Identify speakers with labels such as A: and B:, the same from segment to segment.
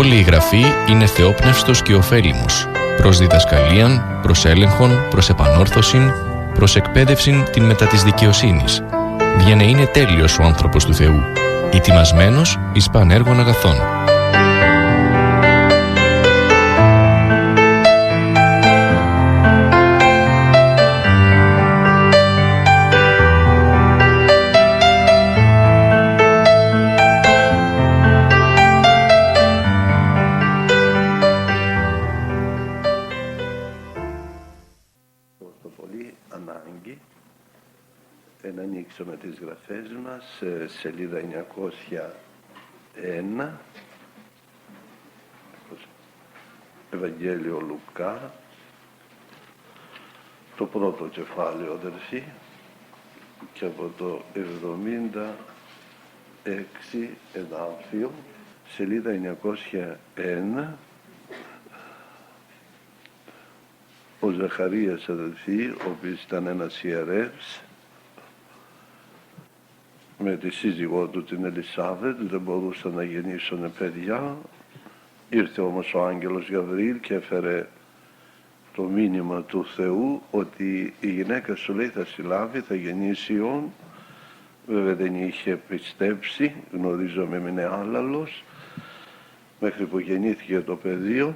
A: Όλη η Γραφή είναι θεόπνευστος και ωφέλιμος, προς διδασκαλίαν, προς έλεγχον, προς επανόρθωσιν, προς εκπαίδευσιν την μετά της δικαιοσύνης, για να είναι τέλειος ο άνθρωπος του Θεού, ετοιμασμένος εις παν έργων αγαθών.
B: Να ανοίξουμε τις γραφές μας, σελίδα 901, Ευαγγέλιο Λουκά, το πρώτο κεφάλαιο, αδερφοί, και από το 76 εδάφιο, σελίδα 901, ο Ζαχαρίας, αδερφοί, ο οποίος ήταν ένας ιερεύς, με τη σύζυγό του την Ελισάβετ, δεν μπορούσαν να γεννήσουν παιδιά. Ήρθε όμως ο άγγελος Γαβριήλ και έφερε το μήνυμα του Θεού ότι η γυναίκα σου, λέει, θα συλλάβει, θα γεννήσει ιόν. Βέβαια δεν είχε πιστέψει, γνωρίζομαι είναι άλαλος, μέχρι που γεννήθηκε το παιδίο.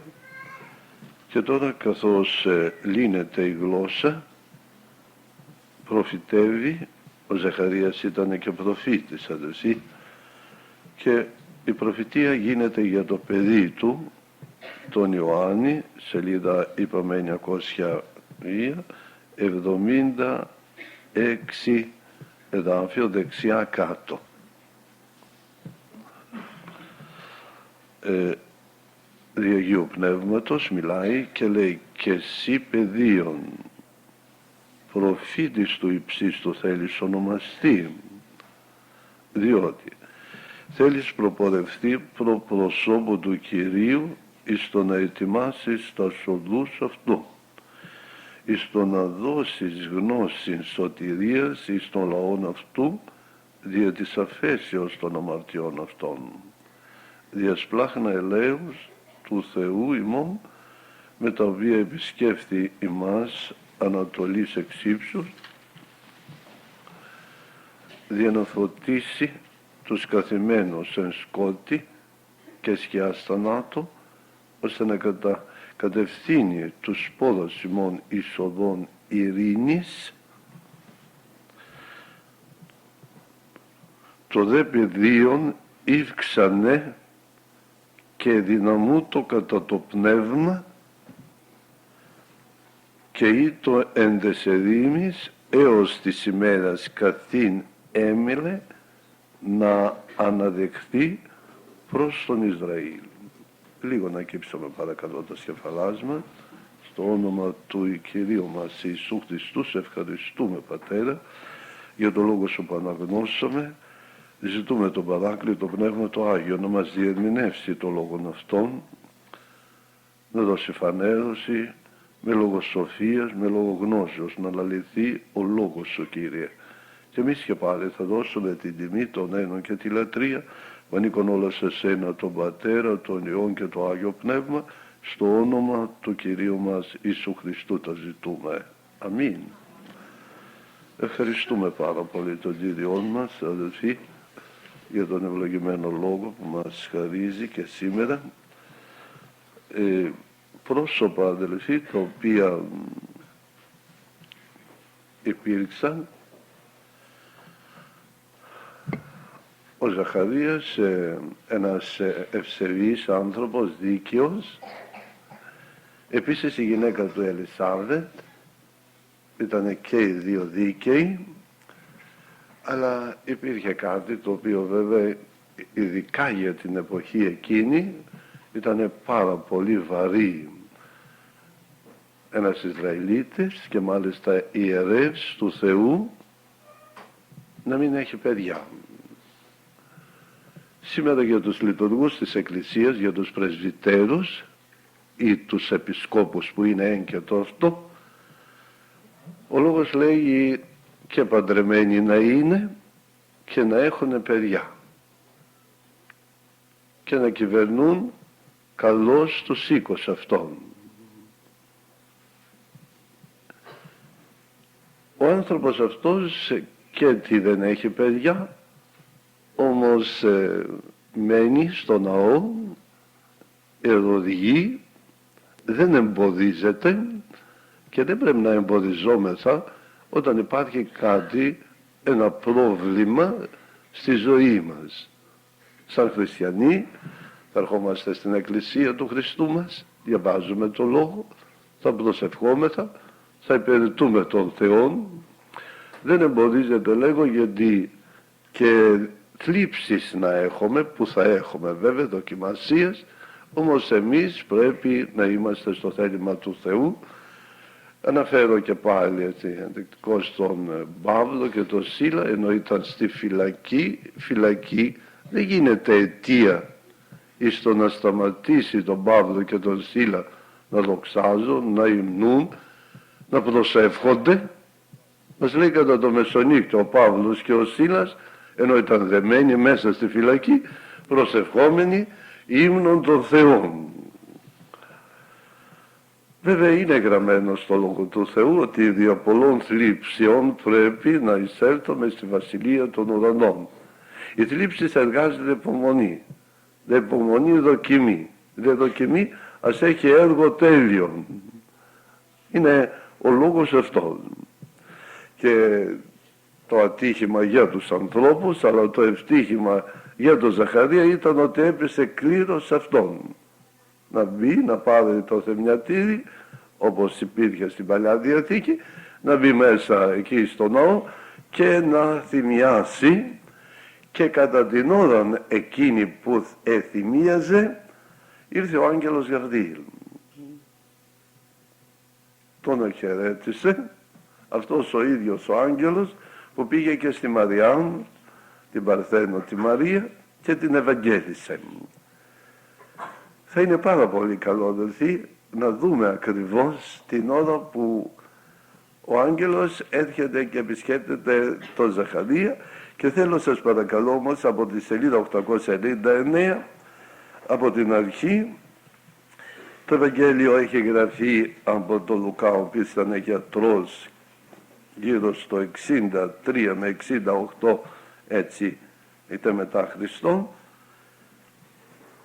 B: Και τώρα, καθώς λύνεται η γλώσσα, προφητεύει. Ο Ζαχαρίας ήταν και προφήτης, αδερφοί, και η προφητεία γίνεται για το παιδί του, τον Ιωάννη, σελίδα είπαμε 976 εδάφιο, δεξιά κάτω. Δι' Αγίου Πνεύματος μιλάει και λέει: «Και εσύ, παιδίον, προφήτης του υψίστου θέλεις ονομαστεί, διότι θέλεις προπορευτεί προπροσώπου του Κυρίου εις το να ετοιμάσεις τα οδούς αυτού, εις το να δώσεις γνώση σωτηρίας εις των λαών αυτού, δια της αφέσεως των αμαρτιών αυτών, διασπλάχνα ελέους του Θεού ημών, με τα οποία επισκέφθη ημάς Ανατολής εξύψους, για να φωτίσει τους καθημένους εν σκότη και σκιάς θανάτου, ώστε να κατευθύνει τους σπόρους ημών εις οδόν ειρήνης, το δε παιδίον ύφξανε και δυναμούτο κατά το πνεύμα, και ήτο ενδεσερήμις έως της ημέρας καθήν έμειλε να αναδεχθεί προς τον Ισραήλ». Λίγο να κύψουμε παρακαλώ τα σκεφαλάς μας. Στο όνομα του Κυρίου μας Ιησού Χριστού σε ευχαριστούμε, Πατέρα, για το λόγο σου που αναγνώσαμε. Ζητούμε τον Παράκλητο Πνεύμα το Άγιο να μας διερμηνεύσει το λόγον αυτόν, να δώσει φανέρωση, με λόγο σοφίας, με λόγο γνώσεως, να λαληθεί ο λόγος σου, Κύριε. Και εμείς και πάλι θα δώσουμε την τιμή, τον ένον και τη λατρεία, που ανήκουν όλα σε σένα, τον Πατέρα, τον Υιόν και το Άγιο Πνεύμα, στο όνομα του Κυρίου μας Ιησού Χριστού τα ζητούμε. Αμήν. Ευχαριστούμε πάρα πολύ τον Κύριό μας, αδελφοί, για τον ευλογημένο λόγο που μας χαρίζει και σήμερα. Πρόσωπα, αδελφοί, τα οποία υπήρξαν. Ο Ζαχαρίας, ένας ευσεβής άνθρωπος, δίκαιος. Επίσης η γυναίκα του Ελισάβετ, ήταν και οι δύο δίκαιοι, αλλά υπήρχε κάτι το οποίο βέβαια ειδικά για την εποχή εκείνη ήταν πάρα πολύ βαρύ. Ένας Ισραηλίτης και μάλιστα ιερεύς του Θεού να μην έχει παιδιά. Σήμερα για τους λειτουργούς της Εκκλησίας, για τους πρεσβυτέρους ή τους επισκόπους που είναι έγκαιτο αυτό, ο λόγος λέει και παντρεμένοι να είναι και να έχουν παιδιά και να κυβερνούν καλώς του σήκωσε αυτόν. Ο άνθρωπος αυτός και τι δεν έχει παιδιά, όμως μένει στο ναό, ερωδιεί, δεν εμποδίζεται και δεν πρέπει να εμποδιζόμεθα όταν υπάρχει κάτι, ένα πρόβλημα στη ζωή μας. Σαν χριστιανοί θα ερχόμαστε στην εκκλησία του Χριστού μας, διαβάζουμε τον Λόγο, θα προσευχόμεθα, θα υπηρετούμε τον Θεό. Δεν εμποδίζεται, λέγω, γιατί και θλίψεις να έχουμε, που θα έχουμε βέβαια, δοκιμασίες, όμως εμείς πρέπει να είμαστε στο θέλημα του Θεού. Αναφέρω και πάλι ενδεικτικό στον Παύλο και τον Σίλα, ενώ ήταν στη φυλακή δεν γίνεται αιτία εις το να σταματήσει τον Παύλο και τον Σίλα να δοξάζουν, να υμνούν, να προσεύχονται. Μας λέει κατά το μεσονύκτο ο Παύλος και ο Σίλας, ενώ ήταν δεμένοι μέσα στη φυλακή, προσευχόμενοι ύμνων των Θεών. Βέβαια είναι γραμμένο στο Λόγο του Θεού ότι δια πολλών θλίψεων πρέπει να εισέλθουμε στη Βασιλεία των Ουρανών. Η θλίψη εργάζεται υπομονή. Δε υπομονή δοκιμή. Δε δοκιμή ας έχει έργο τέλειον. Είναι ο λόγος αυτός. Και το ατύχημα για τους ανθρώπους, αλλά το ευτύχημα για τον Ζαχαρία ήταν ότι έπεσε κλήρος αυτόν. Να μπει, να πάρει το θεμιατήρι, όπως υπήρχε στην Παλιά Διαθήκη, να μπει μέσα εκεί στο ναό και να θυμιάσει, και κατά την ώρα εκείνη που εθυμίαζε ήρθε ο άγγελος Γαβριήλ. Τον χαιρέτησε, αυτός ο ίδιος ο άγγελος που πήγε και στη Μαριάμ, την Παρθένο τη Μαρία, και την Ευαγγέλισε. Θα είναι πάρα πολύ καλό, αδελφοί, να δούμε ακριβώς την ώρα που ο άγγελος έρχεται και επισκέπτεται τον Ζαχαρία, και θέλω σας παρακαλώ όμως από τη σελίδα 899, από την αρχή. Το Ευαγγέλιο έχει γραφεί από τον Λουκά, ο οποίος ήταν γιατρός, γύρω στο 63 με 68, έτσι ήταν μετά Χριστόν,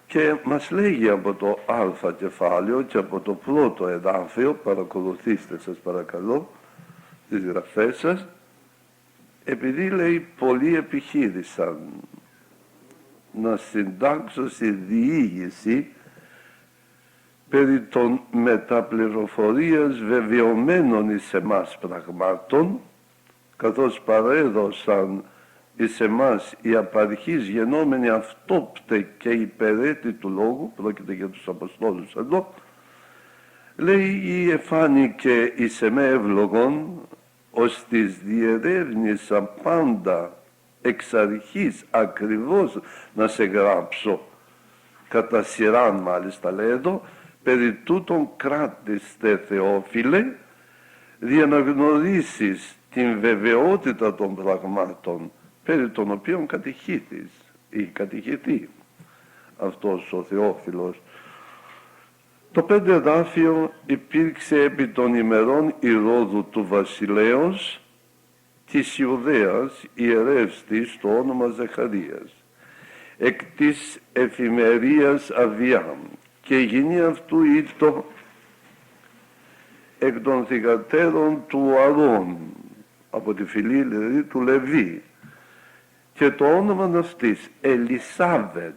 B: και μας λέγει από το α κεφάλαιο και από το πρώτο εδάφιο, παρακολουθήστε σας παρακαλώ τις γραφές σας, επειδή λέει πολλοί επιχείρησαν να συντάξω στη διήγηση περί των μεταπληροφορίας βεβαιωμένων εις εμάς πραγμάτων, καθώς παρέδωσαν εις εμάς οι απαρχής γενόμενοι αυτόπτε και υπερέτη του λόγου, πρόκειται για τους Αποστόλους εδώ, λέει η εφάνηκε εις εμέ ευλογών, ως της διερεύνησα πάντα εξ αρχής ακριβώς να σε γράψω, κατά σειράν μάλιστα λέει εδώ, περί τούτων κράτηστε Θεόφιλε, για να γνωρίσεις την βεβαιότητα των πραγμάτων, περί των οποίων κατηχήθης ή κατηχηθεί αυτός ο Θεόφιλος. Το 5 εδάφιο υπήρξε επί των ημερών Ηρώδου του βασιλέως της Ιουδαίας ιερεύστης το όνομα Ζαχαρίας, εκ της εφημερίας Αβιάμ, και η γυνή αυτού ήτο εκ των θυγατέρων του Αρών, από τη φυλή δηλαδή του Λεβί, και το όνομα αυτής Ελισάβετ.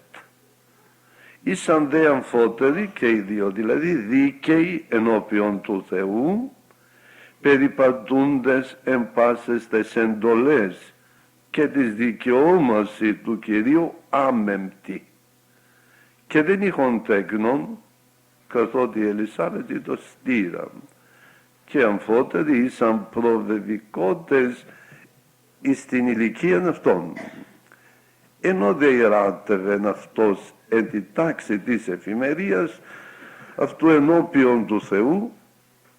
B: Ήσαν δε αμφότεροι και οι δύο, δηλαδή δίκαιοι ενώπιον του Θεού, περιπατούντες εν πάσες τες εντολές και της δικαιώμαση του Κυρίου άμεμπτοι, και δεν είχον τέκνον, καθότι η Ελισάβετ το στήρα, και αμφότεροι ήσαν προβεβικότες εις την ηλικίαν αυτών. Ενώ δε ιεράτευεν αυτός εν τη τάξη της εφημερίας αυτού ενώπιον του Θεού,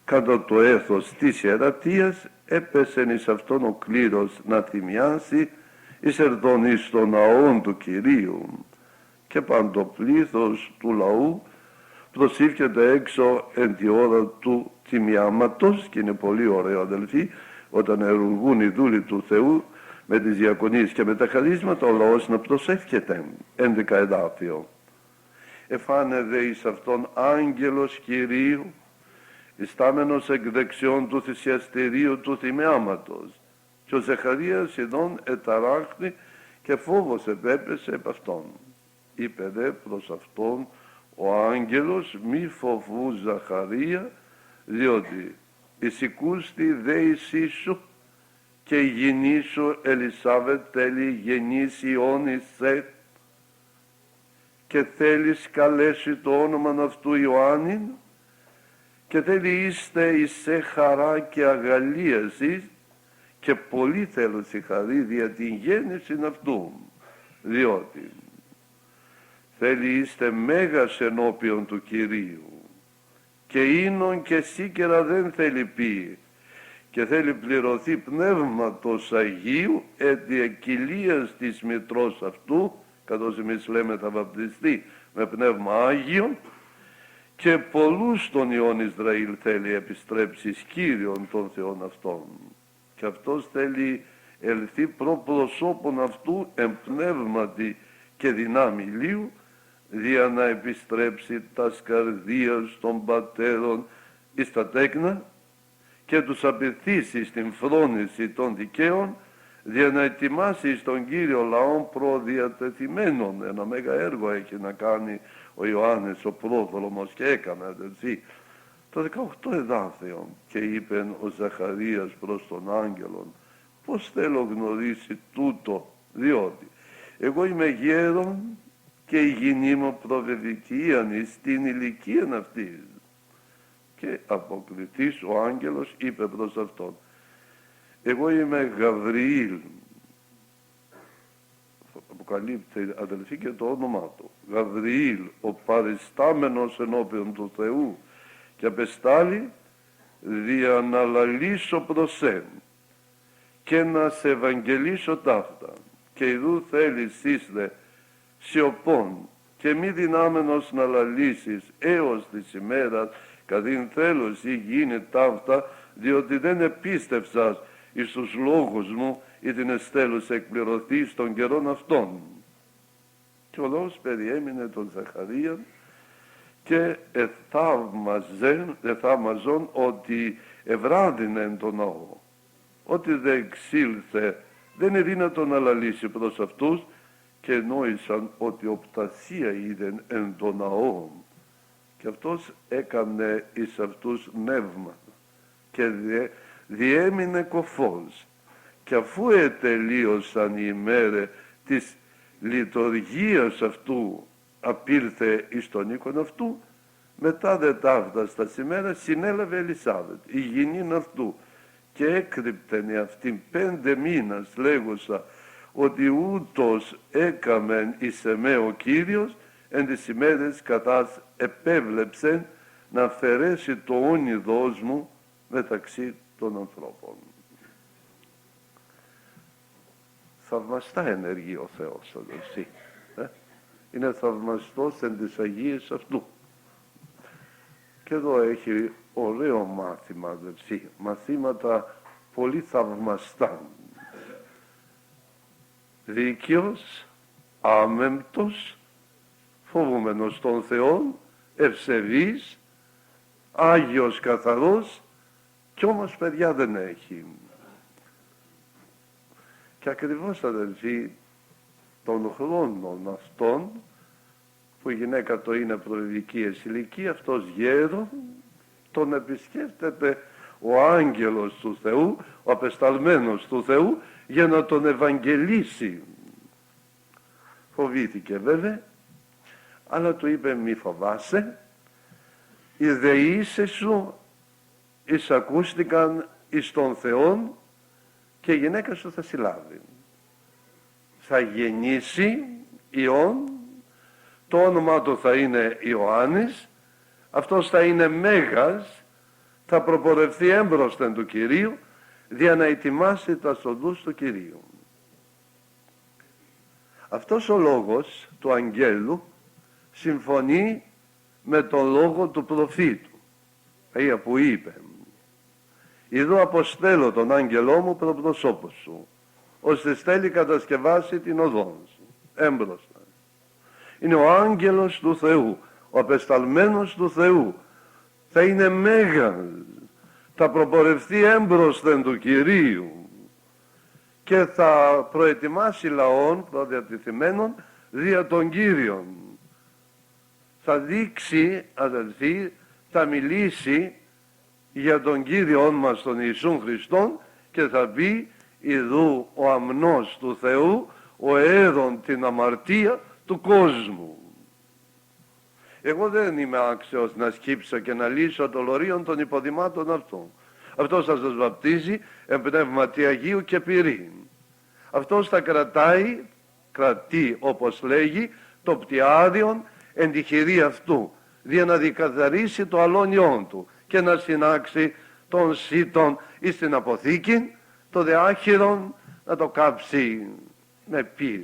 B: κατά το έθος της ιερατείας έπεσεν εις αυτόν ο κλήρος να θυμιάσει εις ερδον εις των ναών του Κυρίου, και παντοπλήθος του λαού προσήφιεται έξω εν τη ώρα του τιμιάματος, και είναι πολύ ωραίο αδελφοί, όταν ενεργούν οι δούλοι του Θεού με τις διακονίες και με τα χαρίσματα, ο λαός να προσεύχεται. 11 εδάφιο. Εφάνε δε εις αυτόν άγγελος Κυρίου, ιστάμενος εκ δεξιών του θυσιαστηρίου του θυμιάματος. Και ο Ζαχαρίας ειδών εταράχθη και φόβος επέπεσε επ' αυτόν. Είπε δε προς αυτόν ο άγγελος, μη φοβού Ζαχαρία, διότι εισηκούστη δε εισή σου και η γυνή σου Ελισάβετ θέλει γεννήσει Υιόν εις σε, και θέλεις καλέσει το όνομα αυτού Ιωάννην, και θέλει είστε εις σε χαρά και αγαλίαση, και πολύ θέλω συγχαρεί δια την γέννηση αυτού, διότι θέλει είστε μέγας ενώπιον του Κυρίου, και ίνον και σίκαιρα δεν θέλει πει, και θέλει πληρωθεί πνεύματος Αγίου έτι εκκυλίας της μητρός αυτού, καθώς εμείς λέμε θα βαπτιστεί με πνεύμα Άγιο, και πολλούς τον Υιόν Ισραήλ θέλει επιστρέψεις Κύριον των Θεών αυτών. Και αυτός θέλει ελθεί προπροσώπων αυτού εν πνεύματι και δυνάμει Ηλίου, δια να επιστρέψει τας καρδίας των πατέρων εις τα τέκνα και τους απαιτήσει στην φρόνηση των δικαίων, δια να ετοιμάσει στον Κύριο λαόν προδιατεθειμένων. Ένα μέγα έργο έχει να κάνει ο Ιωάννης ο πρόδρομος, και έκανε αδελφοί το 18 εδάφιο. Και είπε ο Ζαχαρίας προς τον άγγελον, πώς θέλω γνωρίσει τούτο, διότι εγώ είμαι γέρον και η γυνή μου προβεβικίαν στην ηλικία αυτής. Και αποκριθής ο άγγελος είπε προς αυτόν, εγώ είμαι Γαβριήλ. Αποκαλύπτει αδελφοί και το όνομά του. Γαβριήλ, ο παριστάμενος ενώπιον του Θεού, και απεστάλει δια να λαλήσω προς και να σε ευαγγελίσω ταύτα. Και ειδού θέλεις είστε σιωπών και μη δυνάμενος να λαλήσεις έως της ημέρας καθήν θέλος ή γίνει ταύτα, διότι δεν επίστευσας εις τους λόγους μου ή την εστέλους εκπληρωθεί στον καιρόν αυτόν. Και ο λόγος περιέμεινε τον Ζαχαρία και εθαύμαζον ότι ευράδυνε τον ναό. Ότι δεν εξήλθε, δεν είναι δύνατο να λαλήσει προς αυτούς, και νόησαν ότι οπτασία είδεν εν τον ναό. Και αυτός έκανε εις αυτούς νεύμα και διέμεινε κοφός. Και αφού ετελείωσαν οι ημέρες της λειτουργίας αυτού, απήλθε εις τον οίκον αυτού, μετά δε ταύταστα ημέρας συνέλαβε Ελισάβετ, η γυνήν αυτού, και έκρυπτεν αυτήν 5 μήνας λέγουσα ότι ούτως έκαμεν εις εμέ ο Κύριος, εν τις ημέρες κατάς επέβλεψεν να αφαιρέσει το όνειδος μου μεταξύ των ανθρώπων. Θαυμαστά ενεργεί ο Θεός, αδελφοί. Είναι θαυμαστός εν τις Αγίες αυτού. Και εδώ έχει ωραίο μάθημα, αδελφοί. Μαθήματα πολύ θαυμαστά. Δίκαιος, άμεμπτος, φοβούμενος των Θεών, ευσεβής, Άγιος καθαρός, κι όμως παιδιά δεν έχει. Και ακριβώς, αδελφοί, των χρόνων αυτών, που η γυναίκα το είναι προεδρικής ηλικία, αυτός γέρο, τον επισκέφτεται ο άγγελος του Θεού, ο απεσταλμένος του Θεού, για να τον ευαγγελίσει. Φοβήθηκε βέβαια, αλλά του είπε μη φοβάσαι, οι δεήσεις σου εισακούστηκαν εις τον Θεόν και η γυναίκα σου θα συλλάβει. Θα γεννήσει Υιόν, το όνομά του θα είναι Ιωάννης, αυτός θα είναι μέγας, θα προπορευθεί έμπροσθεν του Κυρίου, για να ετοιμάσει τα οδούς του Κυρίου. Αυτός ο λόγος του αγγέλου συμφωνεί με τον λόγο του προφήτου, που είπε «Ιδού αποστέλω τον άγγελό μου προ προσώπου σου, ώστε στέλνει κατασκευάσει την οδόν σου». Έμπροστα. Είναι ο άγγελος του Θεού, ο απεσταλμένος του Θεού. Θα είναι μέγας, θα προπορευτεί έμπροσθεν του Κυρίου και θα προετοιμάσει λαών προδιατηθειμένων δια των Κύριων. Θα δείξει, αδελφοί, θα μιλήσει για τον Κύριον μας τον Ιησούν Χριστόν και θα πει «Ιδού ο αμνός του Θεού, ο έρων την αμαρτία του κόσμου». Εγώ δεν είμαι άξιος να σκύψω και να λύσω το λωρίον των υποδημάτων αυτών. Αυτός θα σας βαπτίζει εν πνεύματι Αγίου και πυρήν. Αυτός θα κρατεί όπως λέγει το πτιάδιον εν τη χειρή αυτού, για να δικαθαρίσει το αλόνιόν του και να συνάξει τον σύτον εις την αποθήκη, το δεάχυρον να το κάψει με πυρ.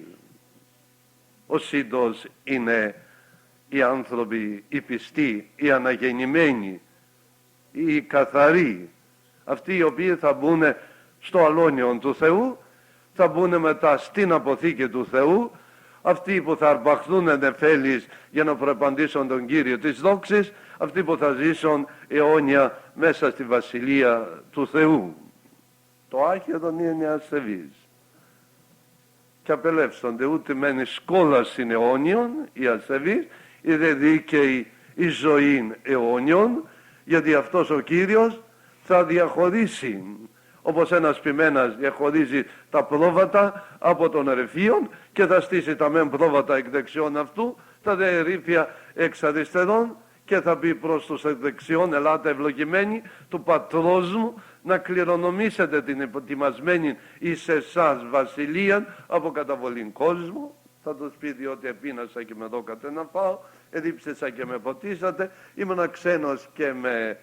B: Ο σύντος είναι οι άνθρωποι, οι πιστοί, οι αναγεννημένοι, οι καθαροί, αυτοί οι οποίοι θα μπουν στο αλόνιον του Θεού, θα μπουν μετά στην αποθήκη του Θεού, αυτοί που θα αρπαχθούν νεφέλης για να προεπαντήσουν τον Κύριο της δόξης, αυτοί που θα ζήσουν αιώνια μέσα στη Βασιλεία του Θεού. Το άχυρον είναι ασεβής. Και απελεύσονται ούτε μένει σκόλασιν αιώνιον οι ασεβείς, ή δε δίκαιοι η ζωήν αιώνιον, γιατί αυτός ο Κύριος θα διαχωρίσει, όπως ένας ποιμένας διαχωρίζει τα πρόβατα από των ερεφίων και θα στήσει τα μεν πρόβατα εκ δεξιών αυτού, τα δε ερήφια εξ αριστερών, και θα πει προς τους εκ δεξιών «Ελάτε ευλογημένοι του πατρός μου να κληρονομήσετε την ετοιμασμένη εις εσάς βασιλείαν από καταβολήν κόσμου». Θα τους πει «Διότι επίνασα και με δώκατε να φάω, εδίψεσα και με ποτίσατε, ήμουνα ξένος και με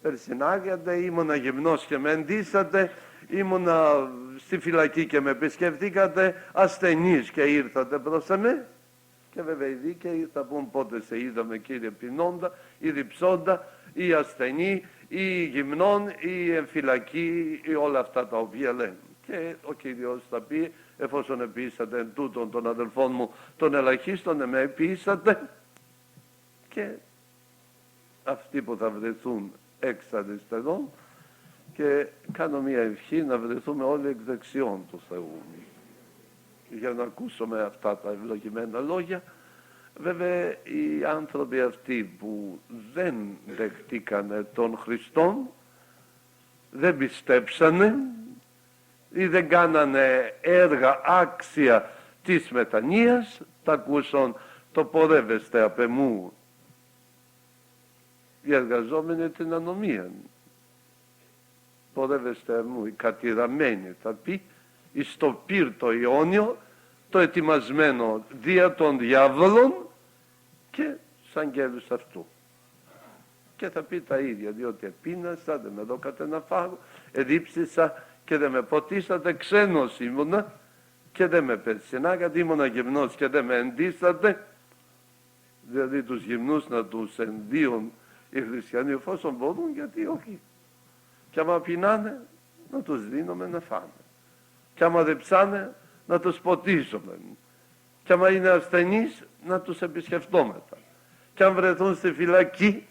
B: περσινάγατε, ήμουνα γυμνός και με εντύσατε, ήμουνα στη φυλακή και με επισκεφτήκατε, ασθενής και ήρθατε προς εμέ». Και βέβαια οι δίκαιοι θα πούν «Πότε σε είδαμε, Κύριε, πεινώντα ή διψώντα ή ασθενή ή γυμνών ή εν φυλακή» ή όλα αυτά τα οποία λένε. Και ο Κύριος θα πει «Εφόσον επίησατε εν τούτον των αδελφών μου των ελαχίστων, εμέ επίησατε». Και αυτοί που θα βρεθούν εξ αριστερών, και κάνω μια ευχή να βρεθούμε όλοι εκ δεξιών του Θεού, για να ακούσουμε αυτά τα ευλογημένα λόγια. Βέβαια οι άνθρωποι αυτοί που δεν δεχτήκανε τον Χριστόν, δεν πιστέψανε ή δεν κάνανε έργα άξια της μετανοίας, τα ακούσαν «Το πορεύεστε απ' εμού οι εργαζόμενοι την ανομία». Πορεύεστε εμού, οι κατηραμένοι, θα πει, εις το πυρ το αιώνιο, το ετοιμασμένο δια των διάβολων και σαν αγγέλους αυτού. Και θα πει τα ίδια, διότι επίνασα, δεν με δώκατε να φάγω, εδίψησα και δεν με ποτίσατε, ξένος ήμουνα και δεν με περσινάγατε, ήμουνα γυμνός και δεν με εντύσατε. Δηλαδή τους γυμνούς να τους ενδύουν οι χριστιανοί εφόσον μπορούν, γιατί όχι. Και άμα πεινάνε, να τους δίνουμε να φάνε. Και άμα δεν ψάνε, να τους ποτίζουμε. Και άμα είναι ασθενείς, να τους επισκεφτόμεθα. Και αν βρεθούν στη φυλακή,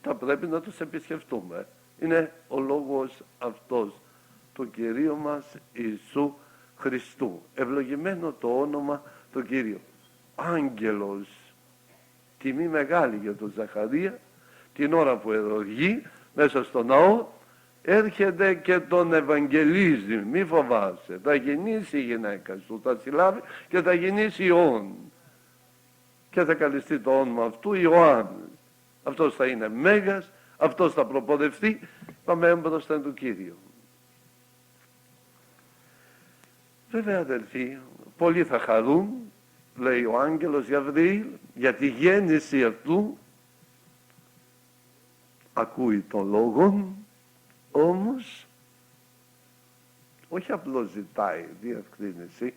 B: θα πρέπει να τους επισκεφτούμε. Είναι ο λόγος αυτός του Κυρίου μας Ιησού Χριστού. Ευλογημένο το όνομα του Κυρίου. Άγγελος, τιμή μεγάλη για τον Ζαχαρία, την ώρα που ευλογεί μέσα στο ναό, έρχεται και τον ευαγγελίζει, μη φοβάσαι, θα γεννήσει η γυναίκα σου, θα συλλάβει και θα γεννήσει Υιόν και θα καλυστεί το όνομα αυτού Ιωάννης. Αυτός θα είναι μέγας, αυτός θα προποδευτεί. Πάμε έμπροστα του Κύριου. Βέβαια αδελφοί, πολλοί θα χαρούν, λέει ο άγγελος Γαβριήλ, για τη γέννηση αυτού. Ακούει τον λόγον, όμως όχι απλώς ζητάει διευκρίνηση,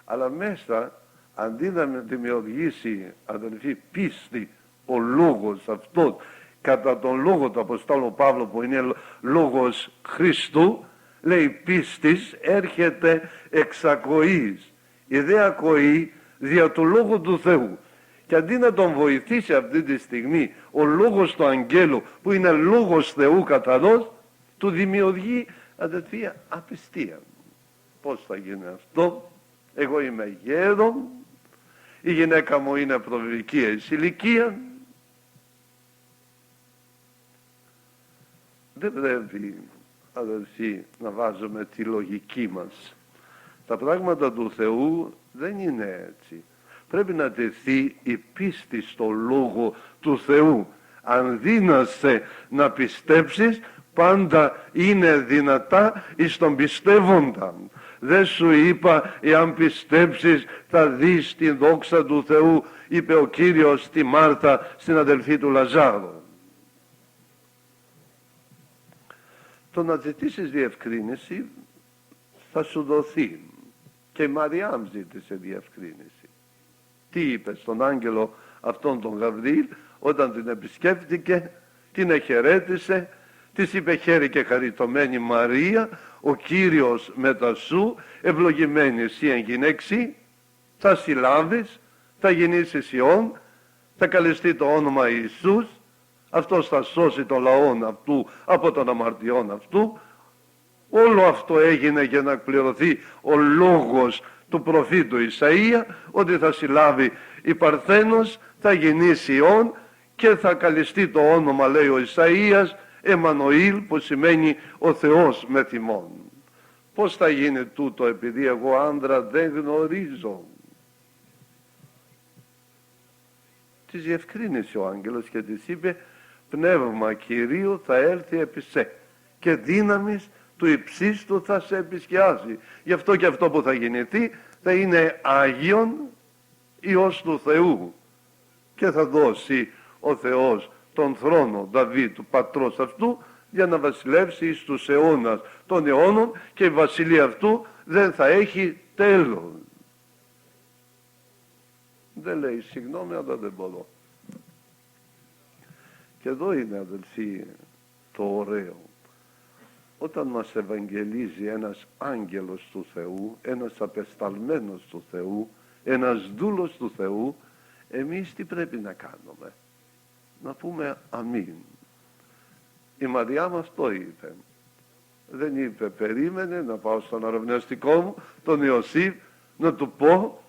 B: αλλά μέσα αντί να δημιουργήσει, αδελφοί, πίστη ο λόγος αυτός, κατά τον λόγο του Αποστόλου Παύλου που είναι λόγος Χριστού, λέει πίστης έρχεται εξ ακοής. Η δε ακοή δια του λόγου του Θεού. Και αντί να τον βοηθήσει αυτή τη στιγμή ο λόγος του αγγέλου που είναι λόγος Θεού καθαρός, του δημιουργεί αδελφοί απιστία. Πώς θα γίνει αυτό? Εγώ είμαι γέρον, η γυναίκα μου είναι προβικίας ηλικία. Δεν πρέπει, αδελφοί, να βάζουμε τη λογική μας. Τα πράγματα του Θεού δεν είναι έτσι. Πρέπει να τεθεί η πίστη στο λόγο του Θεού. Αν δύνασαι να πιστέψεις, πάντα είναι δυνατά εις τον πιστεύοντα. Δεν σου είπα, εάν πιστέψεις θα δεις την δόξα του Θεού, είπε ο Κύριος στη Μάρθα, στην αδελφή του Λαζάρου. Το να ζητήσεις διευκρίνηση θα σου δοθεί. Και η Μαριάμ ζήτησε διευκρίνηση. Τι είπε στον άγγελο αυτόν τον Γαβριήλ όταν την επισκέφτηκε, την εχαιρέτησε, της είπε χαίρε και χαριτωμένη Μαρία, ο Κύριος μετά σου, ευλογημένη εσύ εν γυναίξη, θα συλλάβεις, θα γεννήσεις Υιόν, θα καλεστεί το όνομα Ιησούς, αυτός θα σώσει το λαό αυτού από των αμαρτιών αυτού. Όλο αυτό έγινε για να εκπληρωθεί ο λόγος του προφήτου Ισαΐα, ότι θα συλλάβει η Παρθένος, θα γεννήσει Υιόν και θα καλεστεί το όνομα, λέει ο Ισαΐας, Εμμανουήλ, που σημαίνει ο Θεός μεθ ημών. Πώς θα γίνει τούτο επειδή εγώ άντρα δεν γνωρίζω? Της διευκρίνησε ο άγγελος και της είπε, πνεύμα Κυρίου θα έρθει επί σε και δύναμης του υψίστου θα σε επισκιάσει. Γι' αυτό και αυτό που θα γεννηθεί θα είναι Άγιον Υιός του Θεού και θα δώσει ο Θεός τον θρόνο Δαβίδ του πατρός αυτού για να βασιλεύσει εις τους αιώνας των αιώνων και η βασιλεία αυτού δεν θα έχει τέλος. Δεν λέει συγγνώμη αλλά δεν μπορώ. Και εδώ είναι αδελφοί το ωραίο. Όταν μας ευαγγελίζει ένας άγγελος του Θεού, ένας απεσταλμένος του Θεού, ένας δούλος του Θεού, εμείς τι πρέπει να κάνουμε? Να πούμε αμήν. Η Μαριάμ αυτό είπε. Δεν είπε περίμενε να πάω στον αραβωνιαστικό μου, τον Ιωσήφ, να του πω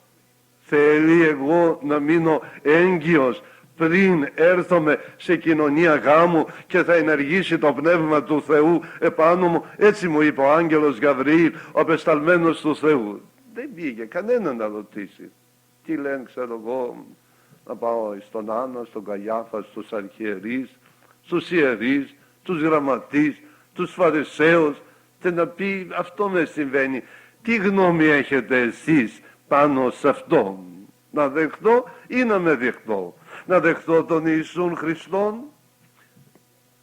B: θέλει εγώ να μείνω έγκυος πριν έρθουμε σε κοινωνία γάμου και θα ενεργήσει το πνεύμα του Θεού επάνω μου? Έτσι μου είπε ο άγγελος Γαβριήλ, ο απεσταλμένος του Θεού. Δεν πήγε κανέναν να ρωτήσει. Τι λένε, ξέρω εγώ, να πάω στον Άννα, στον Καϊάφα, στους αρχιερείς, στους ιερείς, τους γραμματείς, τους φαρισαίους και να πει αυτό με συμβαίνει. Τι γνώμη έχετε εσείς πάνω σε αυτό? Να δεχτώ ή να με δεχτώ? Να δεχτώ τον Ιησούν Χριστόν,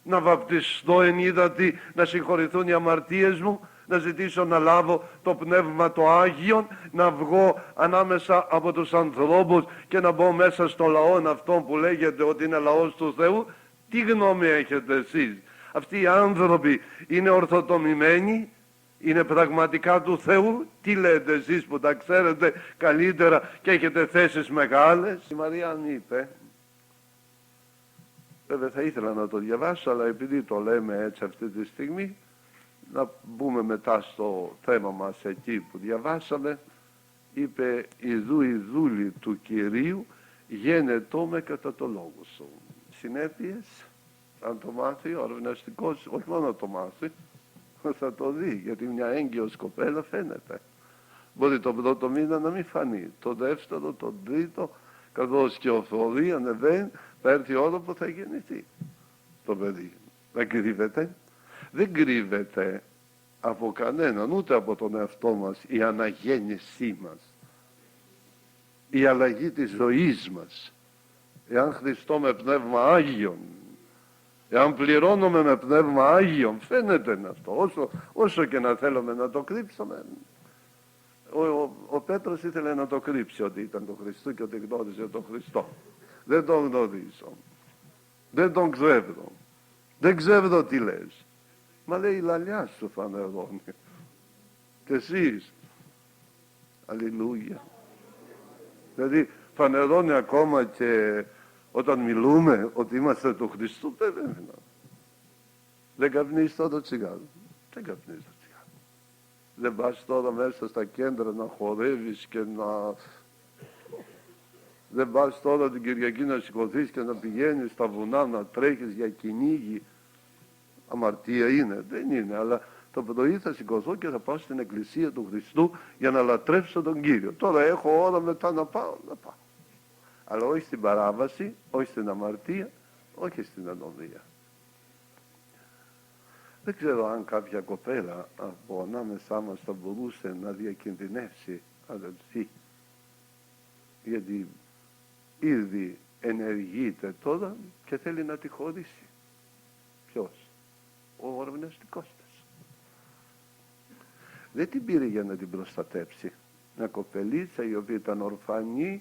B: να βαπτιστώ εν ύδατι, να συγχωρηθούν οι αμαρτίες μου, να ζητήσω να λάβω το Πνεύμα το Άγιον, να βγω ανάμεσα από τους ανθρώπους και να μπω μέσα στο λαό αυτόν που λέγεται ότι είναι λαός του Θεού? Τι γνώμη έχετε εσείς? Αυτοί οι άνθρωποι είναι ορθοτομημένοι, είναι πραγματικά του Θεού? Τι λέτε εσείς που τα ξέρετε καλύτερα και έχετε θέσεις μεγάλες? Η Μαρία είπε, βέβαια θα ήθελα να το διαβάσω, αλλά επειδή το λέμε έτσι αυτή τη στιγμή, να μπούμε μετά στο θέμα μας εκεί που διαβάσαμε. Είπε, ιδού η δούλη του Κυρίου γένετό με κατά το λόγο σου. Συνέπειες, αν το μάθει ο αρβηναστικός, όχι μόνο το μάθει, θα το δει, γιατί μια έγκυος κοπέλα φαίνεται. Μπορεί τον πρώτο μήνα να μην φανεί, το δεύτερο, το τρίτο, καθώς και ο Θεοδί ανεβαίνει, θα έρθει η ώρα που θα γεννηθεί το παιδί. Δεν κρύβεται. Δεν κρύβεται από κανέναν, ούτε από τον εαυτό μας, η αναγέννησή μας, η αλλαγή της ζωής μας. Εάν Χριστώ με πνεύμα Άγιον, εάν πληρώνουμε με πνεύμα Άγιον, φαίνεται αυτό, όσο και να θέλουμε να το κρύψουμε. Ο Πέτρος ήθελε να το κρύψει ότι ήταν το Χριστό και ότι γνώριζε τον Χριστό. δεν τον γνωρίζω, δεν τον ξέρω, δεν ξέρω τι λες. Μα λέει η λαλιά σου φανερώνει. Και εσείς, αλληλούια. Δηλαδή φανερώνει ακόμα και όταν μιλούμε ότι είμαστε του Χριστού, δεν καπνίζεις τώρα το τσιγάρο. Δεν καπνίζεις το τσιγάρο. Δεν πας τώρα μέσα στα κέντρα να χορεύεις και να... Δεν πας τώρα την Κυριακή να σηκωθείς και να πηγαίνεις στα βουνά να τρέχεις για κυνήγι. Αμαρτία είναι, δεν είναι, αλλά το πρωί θα σηκωθώ και θα πάω στην εκκλησία του Χριστού για να λατρεύσω τον Κύριο. Τώρα έχω ώρα μετά να πάω. Αλλά όχι στην παράβαση, όχι στην αμαρτία, όχι στην ανομία. Δεν ξέρω αν κάποια κοπέλα από ανάμεσά μας θα μπορούσε να διακινδυνεύσει, αδελφοί, γιατί ήδη ενεργείται τώρα και θέλει να τη χωρίσει. Ποιος? Ο ορμηνευτικός της. Δεν την πήρε για να την προστατέψει. Μια κοπελίτσα η οποία ήταν ορφανή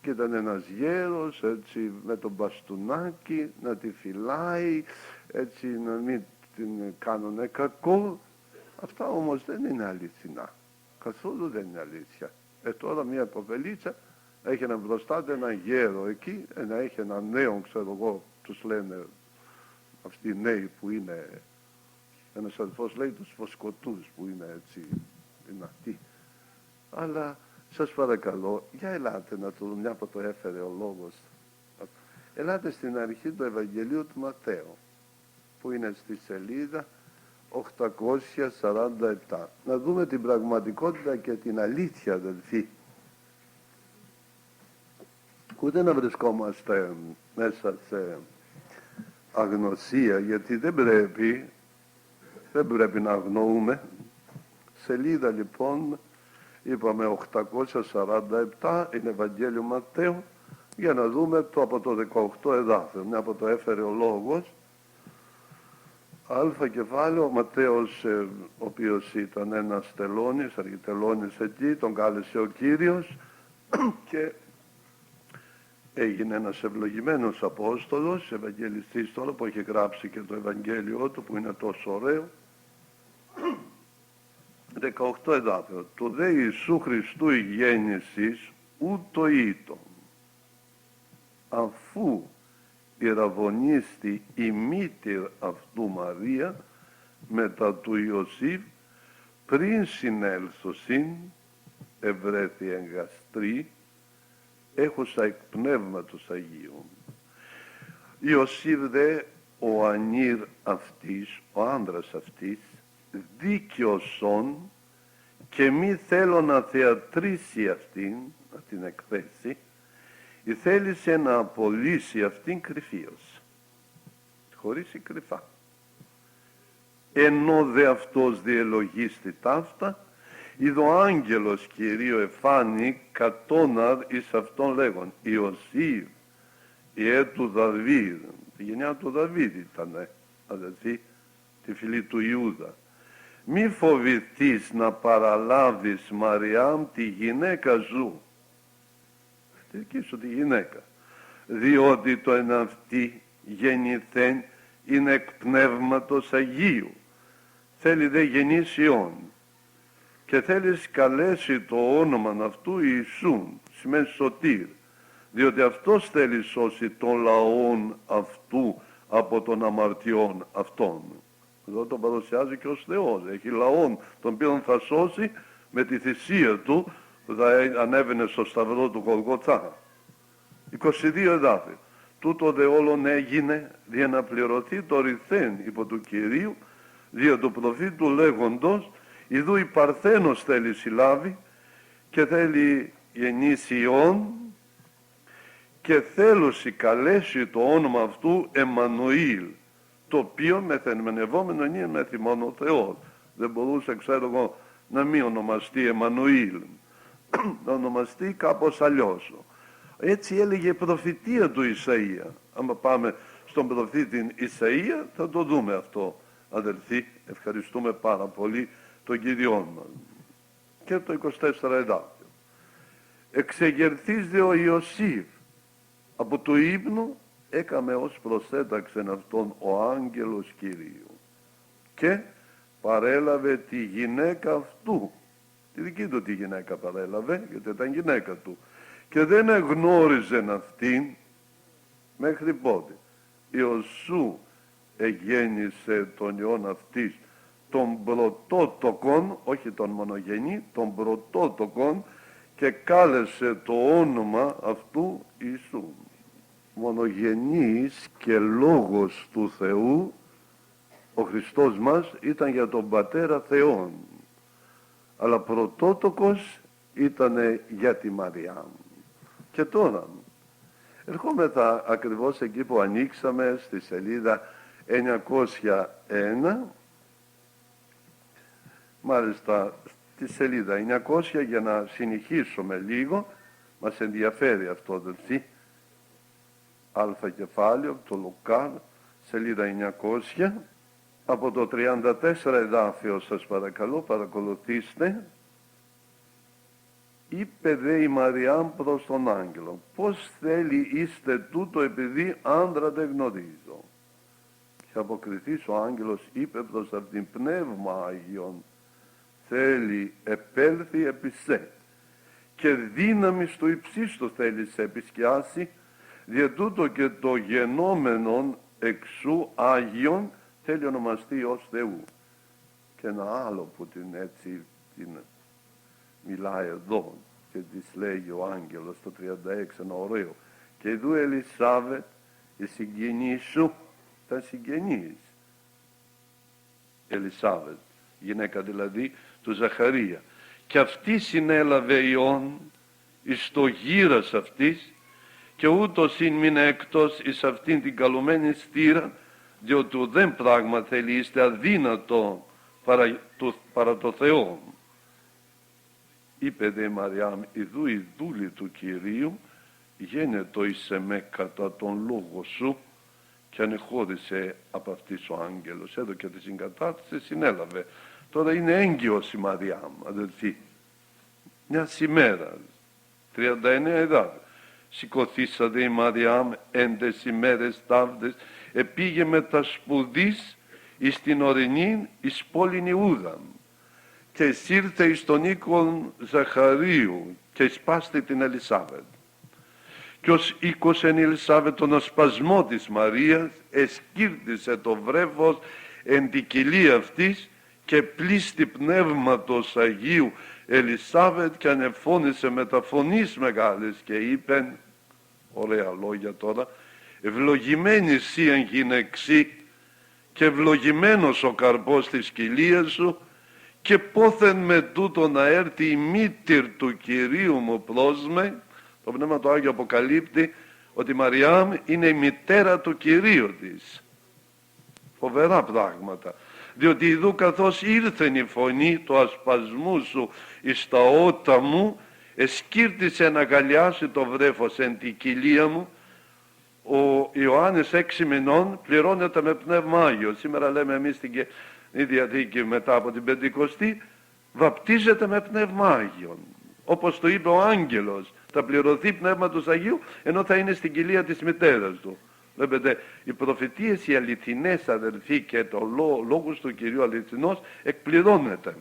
B: και ήταν ένας γέρος, έτσι με το μπαστούνάκι να τη φυλάει, έτσι να μην την κάνουνε κακό. Αυτά όμως δεν είναι αληθινά. Καθόλου δεν είναι αλήθεια. Τώρα μια κοπελίτσα έχει έναν μπροστά ένα γέρο εκεί, να έχει ένα νέο, ξέρω εγώ, τους λένε αυτοί οι νέοι που είναι, ένας αδελφός λέει τους βοσκοτούς που είναι έτσι δυνατοί. Αλλά σας παρακαλώ, για ελάτε να το, μια που το έφερε ο λόγος, ελάτε στην αρχή του Ευαγγελίου του Ματθαίου, που είναι στη σελίδα 847. Να δούμε την πραγματικότητα και την αλήθεια, αδελφοί. Ούτε να βρισκόμαστε μέσα σε αγνωσία, γιατί δεν πρέπει να αγνοούμε. Σελίδα λοιπόν, είπαμε 847, είναι Ευαγγέλιο Ματθαίου, για να δούμε το από το 18 εδάφιο, μια από το έφερε ο λόγος. Αλφα κεφάλαιο, ο Ματθαίος, ο οποίος ήταν ένας τελώνης, αρχιτελώνης εκεί, τον κάλεσε ο Κύριος και έγινε ένας ευλογημένος Απόστολος, Ευαγγελιστής τώρα, που έχει γράψει και το Ευαγγέλιο του που είναι τόσο ωραίο. 18 εδάφιο. Του δε Ιησού Χριστού η γέννησης ούτω ήτο, αφού ηραβωνίστη η μήτηρ αυτού Μαρία μετά του Ιωσήφ, πριν συνέλθωσιν ευρέθη εγκαστρή, έχουσα εκ Πνεύματος Αγίου. Ιωσήφ δε ο ανήρ αυτής, ο άνδρας αυτής, δίκαιος και μη θέλω να θεατρήσει αυτήν, να την εκθέσει, ή θέλησε να απολύσει αυτήν κρυφίως, χωρίς η κρυφά. Ενώ δε αυτός διελογίστη ταύτα, είδω άγγελος Κυρίου εφάνη κατώναρ εις αυτόν λέγον, Ιωσήφ, του Δαβίδ, τη γενιά του Δαβίδ ήτανε, αδελφοί, τη φυλή του Ιούδα. Μη φοβηθείς να παραλάβεις Μαριάμ τη γυναίκα ζου, τη δική σου τη γυναίκα, διότι το εν αυτή γεννηθέν είναι εκ Πνεύματος Αγίου, θέλει δε γεννήσιον και θέλεις καλέσει το όνομα αυτού Ιησούν, σημαίνει σωτήρ, διότι αυτός θέλει σώσει τον λαόν αυτού από των αμαρτιών αυτών. Εδώ τον παρουσιάζει και ως Θεός, έχει λαόν τον οποίον θα σώσει με τη θυσία του που θα ανέβαινε στο σταυρό του Γολγοθά. 22 εδάφιο. Τούτο δε όλον έγινε για να πληρωθεί το ρηθέν υπό του Κυρίου, δια του προφήτου λέγοντος, ιδού η Παρθένος θέλει συλλάβει και θέλει γεννήσει Υιόν και θέλουσι καλέσει το όνομα αυτού Εμμανουήλ, το οποίο μεθερμενευόμενο είναι μεθ' μόνο ο Θεός. Δεν μπορούσε, ξέρω εγώ, να μην ονομαστεί Εμμανουήλ, να ονομαστεί κάπως αλλιώς. Έτσι έλεγε η προφητεία του Ισαΐα. Άμα πάμε στον προφήτη Ισαΐα θα το δούμε αυτό, αδελφοί. Ευχαριστούμε πάρα πολύ τον Κυριόν μας. Και το 24 εδάφιο. Εξεγερθείς δε ο Ιωσήφ Από το ύπνο έκαμε ως προσέταξεν αυτόν ο άγγελος Κυρίου και παρέλαβε τη γυναίκα αυτού. Τη δική του τη γυναίκα παρέλαβε, γιατί ήταν γυναίκα του, και δεν εγνώριζεν αυτήν μέχρι πότε. Ιωσού εγέννησε τον Υιόν αυτής, τον πρωτότοκον, όχι τον μονογενή, τον πρωτότοκον, και κάλεσε το όνομα αυτού Ιησού. Μονογενής και λόγος του Θεού, ο Χριστός μας ήταν για τον Πατέρα Θεόν, αλλά πρωτότοκος ήταν για τη Μαριά. Και τώρα ερχόμεθα ακριβώς εκεί που ανοίξαμε, στη σελίδα 901, μάλιστα στη σελίδα 900, για να συνεχίσουμε λίγο, μας ενδιαφέρει αυτό, αδελφοί, αλφα κεφάλαιο, το Λουκά, σελίδα 900, από το 34 εδάφιο σας παρακαλώ, παρακολουθήστε. Είπε δε η Μαριάμ προς τον άγγελο, πώς θέλει είστε τούτο, επειδή άντρα δεν γνωρίζω. Και αποκριθείς ο άγγελος είπε προς αυτήν, πνεύμα Άγιον θέλει επέλθει επί σε, και δύναμη του υψίστου θέλει σε επισκιάσει, δια τούτο και το γενόμενον εξού Άγιον θέλει ονομαστεί ως Θεού. Και ένα άλλο που την έτσι την μιλάει εδώ και της λέγει ο άγγελος το 36, ένα ωραίο. Και εδώ Ελισάβετ, η συγγενή σου, ήταν συγγενής. Ελισάβετ, γυναίκα δηλαδή του Ζαχαρία. Και αυτή συνέλαβε Υιόν εις το γύρας αυτής, και ούτως μείνε εκτός εις αυτήν την καλουμένη στήρα, διότι ουδέν πράγμα θέλει είστε αδύνατο παρά το Θεό. Είπε δε Μαριάμ, ιδού η δούλη του Κυρίου, γένετο εις εμέ κατά τον λόγο σου, και ανεχώρησε από αυτής ο άγγελος. Εδώ και τη συγκατάθεση συνέλαβε. Τώρα είναι έγκυος η Μαριάμ, αδελφοί. Μια ημέρα, 39 εδάφια. Σηκωθήσατε η Μαριάμ έντες ημέρες ταύτες, επήγε με τα σπουδής εις την ορεινή εις πόλην Ιούδα, και εισήρθε εις τον οίκον Ζαχαρίου και εισπάστη την Ελισάβετ. Και ως οίκοσεν η Ελισάβετ τον ασπασμό της Μαρίας, εσκύρτησε το βρέφος εν την κοιλία αυτής, και πλήστη πνεύματος Αγίου Ελισάβετ, και ανεφώνησε με τα φωνής μεγάλης και είπεν, ωραία λόγια τώρα, ευλογημένη σύ εν γυναιξή, και ευλογημένος ο καρπός της κοιλίας σου, και πόθεν με τούτο να έρθει η μήτηρ του Κυρίου μου προς με. Το Πνεύμα το Άγιο αποκαλύπτει ότι η Μαριάμ είναι η μητέρα του Κυρίου της. Φοβερά πράγματα. Διότι ειδού καθώς ήρθεν η φωνή του ασπασμού σου εις τα ότα μου, εσκύρτησε να αγκαλιάσει το βρέφος εν την κοιλία μου. Ο Ιωάννης 6 μηνών πληρώνεται με Πνεύμα Άγιο. Σήμερα λέμε εμείς στην Διαθήκη μετά από την Πεντηκοστή, βαπτίζεται με Πνεύμα Άγιον. Όπως το είπε ο άγγελος, θα πληρωθεί Πνεύματος Αγίου, ενώ θα είναι στην κοιλία της μητέρας του. Βλέπετε, οι προφητείες οι αληθινές, αδελφοί, και το λόγος του Κυρίου αληθινός εκπληρώνεται.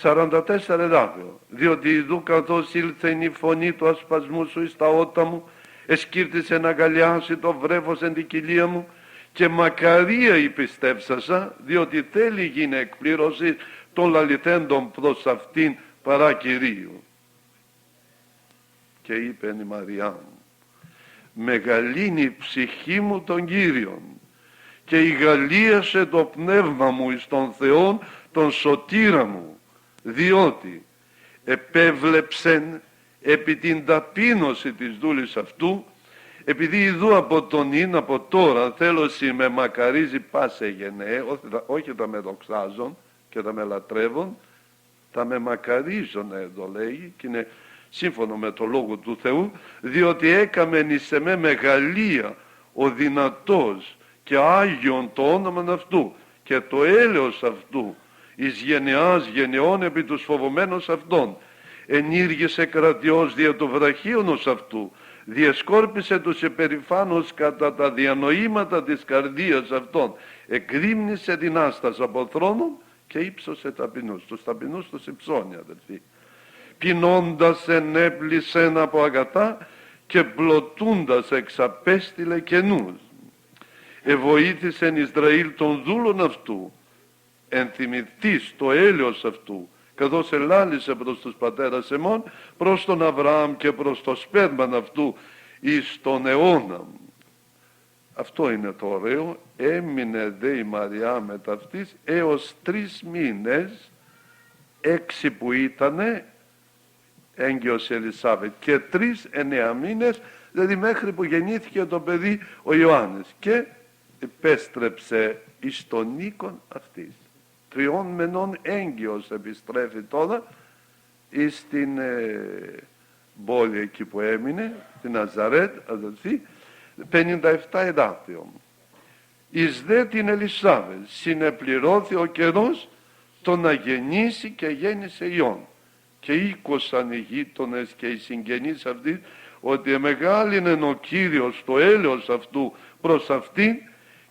B: 44 εδάφιο. Διότι ειδού καθώς ήλθε η φωνή του ασπασμού σου εις τα ότα μου, εσκύρτησε να αγκαλιάσει το βρέφος εν την κοιλία μου, και μακαρία η πιστεύσασα, διότι θέλει γίνει εκπλήρωση των λαληθέντων προς αυτήν παρά Κυρίου. Και είπε η Μαριά μου, μεγαλύνει η ψυχή μου τον Κύριον, και ηγαλίασε το πνεύμα μου εις τον Θεόν τον σωτήρα μου, διότι επέβλεψεν επί την ταπείνωση της δούλης αυτού, επειδή ειδού από τον ίν από τώρα θέλωση με μακαρίζει πάσε γενναίε, όχι τα με δοξάζουν και τα με λατρεύουν, τα με μακαρίζουν εδώ λέγει, και είναι σύμφωνο με το Λόγο του Θεού, διότι έκαμεν εις εμέ μεγαλεία ο δυνατός και Άγιον το όνομα αυτού, και το έλεος αυτού εις γενεάς γενεών επί τους φοβωμένους αυτών. ενήργησε κρατιός δια του βραχίωνος αυτού, διεσκόρπισε τους επερηφάνους κατά τα διανοήματα της καρδίας αυτών, εκρήμνησε δυνάστας από θρόνων και ύψωσε ταπεινούς. Τους ταπεινούς τους υψώνει, αδελφοί. Πεινώντας ενέπλησεν από αγαθά και πλωτούντας εξαπέστειλε καινούς. Εβοήθησεν Ισραήλ των δούλων αυτού, ενθυμηθείς το έλεος αυτού, καθώς ελάλησε προς τους πατέρας εμών, προς τον Αβραάμ και προς το σπέρμαν αυτού εις τον αιώνα. Αυτό είναι το ωραίο. Έμεινε δε η Μαριά μετά αυτής έως 3 μήνες, 6 που ήτανε έγκυος Ελισάβετ και 3 9 μήνες, δηλαδή μέχρι που γεννήθηκε το παιδί ο Ιωάννης, και επέστρεψε εις τον οίκον αυτής. 3 μηνών έγκυος επιστρέφει τώρα εις την πόλη εκεί που έμεινε, την Ναζαρέτ, αδελφοί, 57 εδάφιο. Εις δε την Ελισάβετ συνεπληρώθη ο καιρός το να γεννήσει και γέννησε Υιόν. Και ήκουσαν οι γείτονες και οι συγγενείς αυτοί ότι μεγάλην είναι ο Κύριος το έλεος αυτού προς αυτήν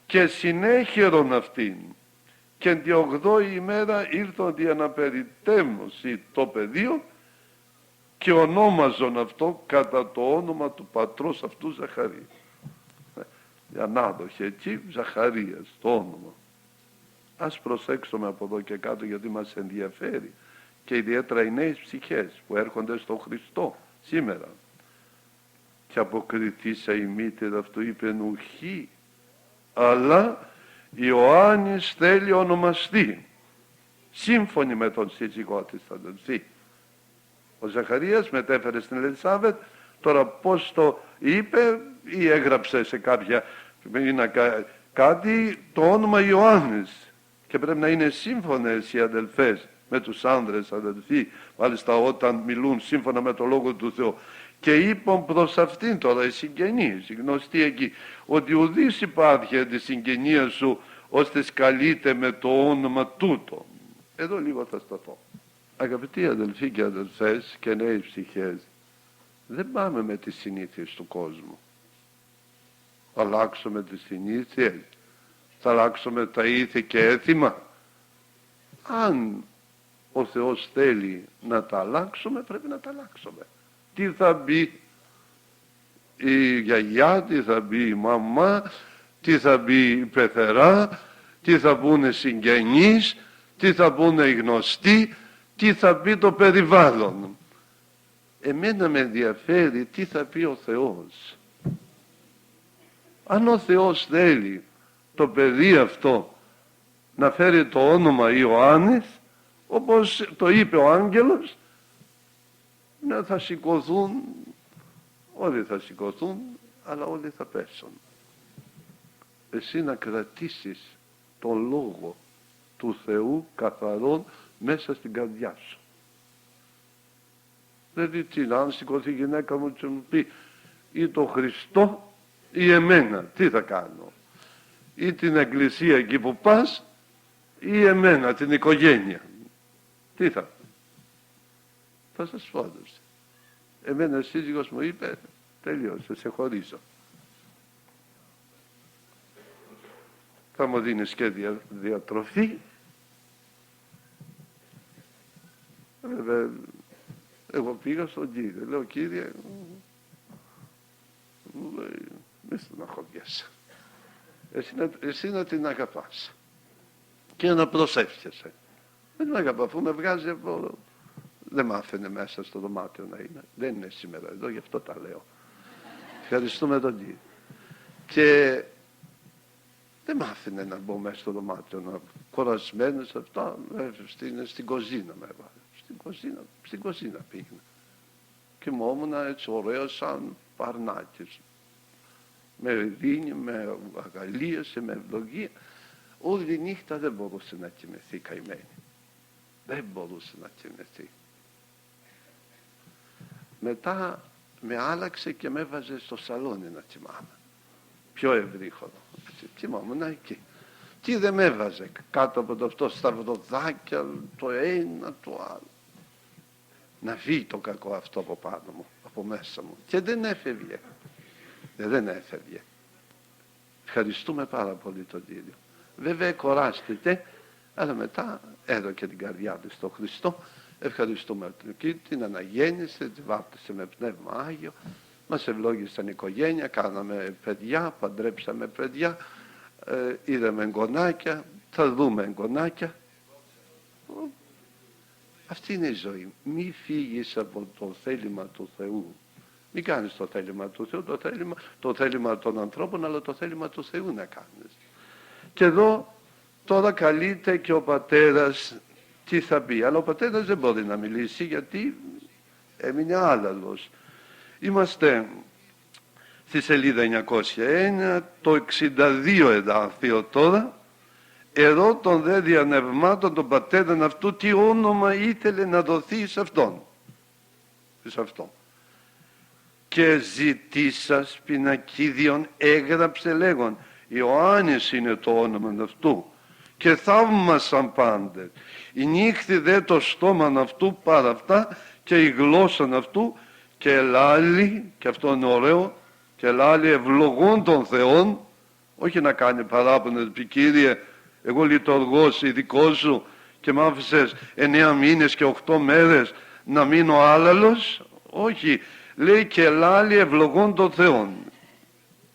B: και συνέχερον αυτήν. Και την 8η ημέρα ήρθαν για να περιτέμωσει το πεδίο και ονόμαζον αυτό κατά το όνομα του πατρός αυτού Ζαχαρία. Ανάδοχε εκεί Ζαχαρίας το όνομα. Ας προσέξουμε από εδώ και κάτω, γιατί μας ενδιαφέρει και ιδιαίτερα οι νέες ψυχές που έρχονται στον Χριστό σήμερα. Και αποκριθήσα η μήτερα αυτού, είπε νουχή, αλλά Ιωάννης θέλει ονομαστεί, σύμφωνοι με τον σύζυγό της, αδελφοί. Ο Ζαχαρίας μετέφερε στην Ελισάβετ, τώρα πώς το είπε ή έγραψε σε κάποια κάτι το όνομα Ιωάννης, και πρέπει να είναι σύμφωνες οι αδελφές με τους άνδρες, αδελφοί, μάλιστα όταν μιλούν σύμφωνα με το Λόγο του Θεού. Και είπαν προς αυτήν τώρα οι συγγενείς, οι γνωστοί εκεί, ότι ουδής υπάρχει τη συγγενεία σου ώστε σκαλείται με το όνομα τούτο. Εδώ λίγο θα σταθώ. Αγαπητοί αδελφοί και αδελφές και νέοι ψυχές, δεν πάμε με τις συνήθειες του κόσμου. Θα αλλάξουμε τις συνήθειες, θα αλλάξουμε τα ήθη και έθιμα. Αν ο Θεός θέλει να τα αλλάξουμε, πρέπει να τα αλλάξουμε. Τι θα μπει η γιαγιά, τι θα μπει η μαμά, τι θα μπει η πεθερά, τι θα μπουν οι συγγενείς, τι θα μπουν οι γνωστοί, τι θα μπει το περιβάλλον. Εμένα με ενδιαφέρει τι θα πει ο Θεός. Αν ο Θεός θέλει το παιδί αυτό να φέρει το όνομα Ιωάννης, όπως το είπε ο άγγελος, να θα σηκωθούν, όλοι θα σηκωθούν, αλλά όλοι θα πέσουν. Εσύ να κρατήσεις τον Λόγο του Θεού καθαρόν μέσα στην καρδιά σου. Δηλαδή τι, αν σηκωθεί η γυναίκα μου και μου πει ή το Χριστό ή εμένα, τι θα κάνω? Ή την εκκλησία εκεί που πας ή εμένα, την οικογένεια. Τι θα? Θα σας φόντωσε. Εμένα ο σύζυγος μου είπε, τελείωσε, σε χωρίζω. Θα μου δίνεις και διατροφή. Εγώ πήγα στον Κύριο, λέω Κύριε, μου λέει, μη στεναχωριέσαι. Εσύ να την αγαπάς και να προσεύχεσαι. Δεν την αγαπά, αφού με βγάζει από... Δεν μ' άφηνε μέσα στο δωμάτιο να είναι. Δεν είναι σήμερα εδώ, γι' αυτό τα λέω. Ευχαριστούμε τον Κύριο. Και δεν μ' άφηνε να μπω μέσα στο δωμάτιο, να κορασμένος αυτά, στην κοζίνα με έβαλε. Στην κοζίνα πήγαινα. Και μου ήμουν έτσι ωραίος σαν παρνάκης. Με δίνει, με αγαλίασε, με ευλογία. Όλη η νύχτα δεν μπορούσε να κοιμηθεί καημένη. Δεν μπορούσε να κοιμηθεί. Μετά με άλλαξε και με έβαζε στο σαλόνι να κοιμάμαι. Πιο ευρύχωρο. Κοιμόμουν εκεί. Τι δεν με έβαζε κάτω από το αυτό, στα βροδάκια, το ένα, το άλλο. να φύγει το κακό αυτό από πάνω μου, από μέσα μου. Και δεν έφευγε. Δεν έφευγε. Ευχαριστούμε πάρα πολύ τον Κύριο. Βέβαια κοράστηκε, αλλά μετά έδωκε την καρδιά της στον Χριστό. Ευχαριστούμε τον Κύριο, την αναγέννησε, τη βάπτισε με Πνεύμα Άγιο, μας ευλόγησαν οικογένεια, κάναμε παιδιά, παντρέψαμε παιδιά, είδαμε εγγονάκια, θα δούμε εγγονάκια. Αυτή είναι η ζωή. Μη φύγεις από το θέλημα του Θεού. Μην κάνεις το θέλημα του Θεού, το θέλημα των ανθρώπων, αλλά το θέλημα του Θεού να κάνεις. Και εδώ τώρα καλείται και ο πατέρας τι θα πει. Αλλά ο πατέρας δεν μπορεί να μιλήσει γιατί έμεινε άλαλος. Είμαστε στη σελίδα 901, το 62 εδάφιο τώρα. Εδώ των δε διανευμάτων των πατέρων αυτού τι όνομα ήθελε να δοθεί σε αυτόν. Σε αυτόν. Και ζητήσας πινακίδιον έγραψε λέγον, Ιωάννης είναι το όνομα αυτού, και θαύμασαν πάντες. Η νύχθη δε το στόμα αυτού πάρα αυτά και η γλώσσα αυτού και ελάλη, και αυτό είναι ωραίο, και ελάλη ευλογών των Θεών, όχι να κάνει παράπονο, πει Κύριε, εγώ λειτουργός ειδικό σου και μ' άφησες 9 μήνες και 8 μέρες να μείνω άλαλος. Όχι, λέει και ελάλη ευλογών των Θεών.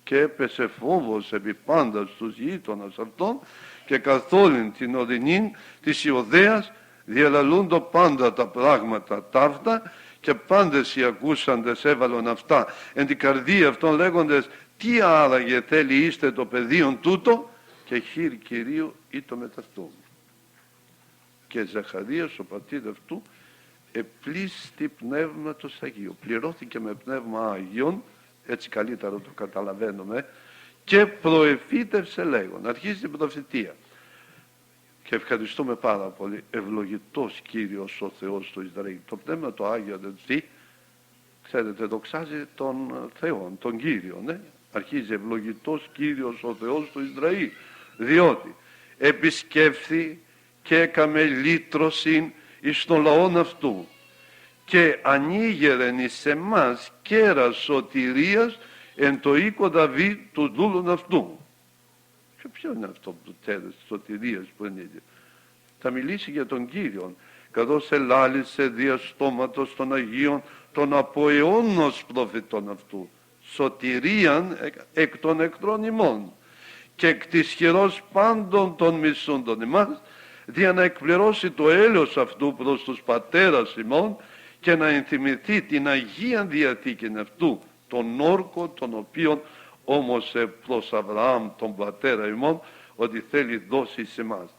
B: Και έπεσε φόβος επί πάντα στους γείτονας αυτών και καθ' όλην την οδυνή της Ιουδαίας διαλαλούντο πάντα τα πράγματα ταύτα και πάντες οι ακούσαντες έβαλον αυτά εν την καρδία αυτών λέγοντες τι άραγε θέλει είστε το παιδίον τούτο και χείρ Κυρίου ή το μεταυτού. Και Ζαχαρίας ο πατήρ αυτού επλήστη πνεύματος Αγίου. Πληρώθηκε με πνεύμα Άγιον, έτσι καλύτερα το καταλαβαίνουμε, και προεφήτευσε λέγον. Αρχίζει την προφητεία. Και ευχαριστούμε πάρα πολύ. Ευλογητός Κύριος ο Θεός του Ισραήλ. Το πνεύμα το Άγιο αδελφοί, ξέρετε, δοξάζει τον Θεό, τον Κύριο, ναι. Αρχίζει ευλογητός Κύριος ο Θεός του Ισραήλ. Διότι επισκέφθη και έκαμε λύτρωσιν εις τον λαόν αυτού και ανοίγερεν εις εμάς κέρας σωτηρίας εν το οίκο Δαβίδ του δούλων αυτού. Και ποιο είναι αυτό το τέρας της σωτηρίας που ανοίγει? Θα μιλήσει για τον Κύριον, καθώς ελάλησε δια στόματος των Αγίων των από αιώνος προφητών αυτού, σωτηρίαν εκ των εχθρών ημών και εκ της χειρός πάντων των μισούντων ημάς, για να εκπληρώσει το έλεος αυτού προς τους πατέρας ημών και να ενθυμηθεί την Αγία Διαθήκη αυτού, τον όρκο τον οποίον όμως προς Αβραάμ τον πατέρα ημών ότι θέλει δώσει σε εμάς.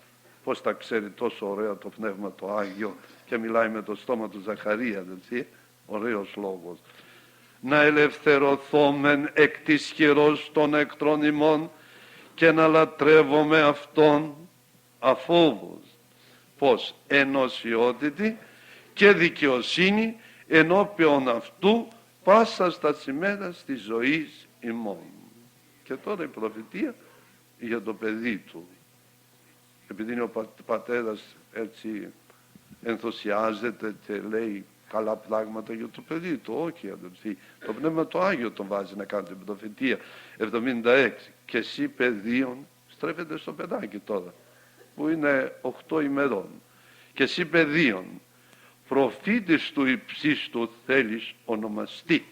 B: Πώς τα ξέρει τόσο ωραία το Πνεύμα το Άγιο και μιλάει με το στόμα του Ζαχαρία, έτσι, ωραίος λόγος. Να ελευθερωθόμεν εκ της χειρός των εχθρών ημών και να λατρεύουμε αυτόν αφόβους. Πώς? Ενωσιότητη και δικαιοσύνη ενώπιον αυτού πάσα στα σημαία της ζωής ημών. Και τώρα η προφητεία για το παιδί του. Επειδή είναι ο πατέρας έτσι ενθουσιάζεται και λέει καλά πράγματα για το παιδί του. Όχι αδελφοί, το Πνεύμα το Άγιο τον βάζει να κάνει την προφητεία. 76. Και εσύ παιδίον, στρέφεται στο παιδάκι τώρα, που είναι 8 ημερών. Και εσύ παιδίον, προφήτης του υψίστου θέλεις ονομαστεί.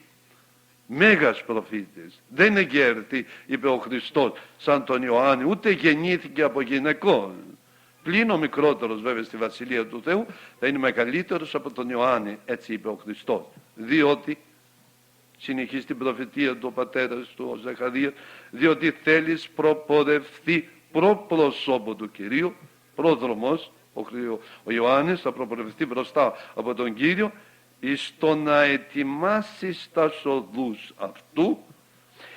B: Μέγας προφήτης. Δεν είναι γέρτη, είπε ο Χριστός, σαν τον Ιωάννη, ούτε γεννήθηκε από γυναικών. Πλην ο μικρότερος βέβαια στη Βασιλεία του Θεού θα είναι μεγαλύτερος από τον Ιωάννη, έτσι είπε ο Χριστός. Διότι, συνεχίζει την προφητεία του ο πατέρας του, ο Ζαχαρίας, διότι θέλεις προπορευθεί προπροσώπου του Κυρίου, πρόδρομος, ο Ιωάννης θα προπορευτεί μπροστά από τον Κύριο, εις το να ετοιμάσεις τα οδούς αυτού,